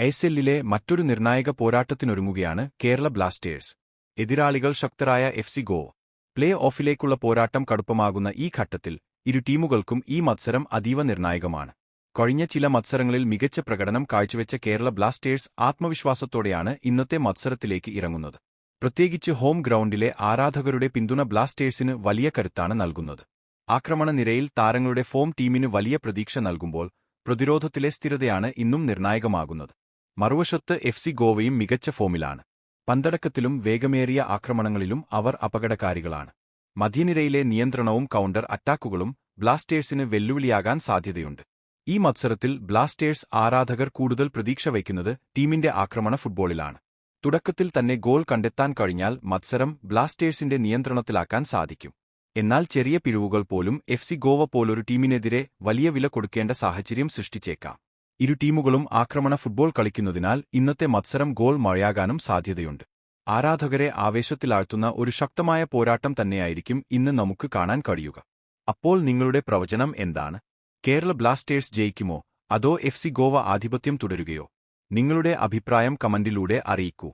ഐഎസ്എല്ലിലെ മറ്റൊരു നിർണായക പോരാട്ടത്തിനൊരുങ്ങുകയാണ് കേരള ബ്ലാസ്റ്റേഴ്സ്. എതിരാളികൾ ശക്തരായ എഫ്.സി. ഗോവ. പ്ലേ ഓഫിലേക്കുള്ള പോരാട്ടം കടുപ്പമാകുന്ന ഈ ഘട്ടത്തിൽ ഇരു ടീമുകൾക്കും ഈ മത്സരം അതീവ നിർണായകമാണ്. കഴിഞ്ഞ ചില മത്സരങ്ങളിൽ മികച്ച പ്രകടനം കാഴ്ചവെച്ച കേരള ബ്ലാസ്റ്റേഴ്സ് ആത്മവിശ്വാസത്തോടെയാണ് ഇന്നത്തെ മത്സരത്തിലേക്ക് ഇറങ്ങുന്നത്. പ്രത്യേകിച്ച് ഹോം ഗ്രൗണ്ടിലെ ആരാധകരുടെ പിന്തുണ ബ്ലാസ്റ്റേഴ്സിന് വലിയ കരുത്താണ് നൽകുന്നത്. ആക്രമണ നിരയിൽ താരങ്ങളുടെ ഫോം ടീമിന് വലിയ പ്രതീക്ഷ നൽകുമ്പോൾ പ്രതിരോധത്തിലെ സ്ഥിരതയാണ് ഇന്നും നിർണായകമാകുന്നത്. മറുവശത്ത് എഫ്.സി. ഗോവയും മികച്ച ഫോമിലാണ്. പന്തടക്കത്തിലും വേഗമേറിയ ആക്രമണങ്ങളിലും അവർ അപകടകാരികളാണ്. മധ്യനിരയിലെ നിയന്ത്രണവും കൗണ്ടർ അറ്റാക്കുകളും ബ്ലാസ്റ്റേഴ്സിന് വെല്ലുവിളിയാകാൻ സാധ്യതയുണ്ട്. ഈ മത്സരത്തിൽ ബ്ലാസ്റ്റേഴ്സ് ആരാധകർ കൂടുതൽ പ്രതീക്ഷ വയ്ക്കുന്നത് ടീമിന്റെ ആക്രമണ ഫുട്ബോളിലാണ്. തുടക്കത്തിൽ തന്നെ ഗോൾ കണ്ടെത്താൻ കഴിഞ്ഞാൽ മത്സരം ബ്ലാസ്റ്റേഴ്സിന്റെ നിയന്ത്രണത്തിലാക്കാൻ സാധിക്കും. എന്നാൽ ചെറിയ പിഴവുകൾ പോലും എഫ്.സി. ഗോവ പോലൊരു ടീമിനെതിരെ വലിയ വില കൊടുക്കേണ്ട സാഹചര്യം സൃഷ്ടിച്ചേക്കാം. ഇരു ടീമുകളും ആക്രമണ ഫുട്ബോൾ കളിക്കുന്നതിനാൽ ഇന്നത്തെ മത്സരം ഗോൾ മഴയാകാനും സാധ്യതയുണ്ട്. ആരാധകരെ ആവേശത്തിലാഴ്ത്തുന്ന ഒരു ശക്തമായ പോരാട്ടം തന്നെയായിരിക്കും ഇന്ന് നമുക്ക് കാണാൻ കഴിയുക. അപ്പോൾ നിങ്ങളുടെ പ്രവചനം എന്താണ്? കേരള ബ്ലാസ്റ്റേഴ്സ് ജയിക്കുമോ അതോ എഫ്.സി. ഗോവ ആധിപത്യം തുടരുകയോ? നിങ്ങളുടെ അഭിപ്രായം കമന്റിലൂടെ അറിയിക്കൂ.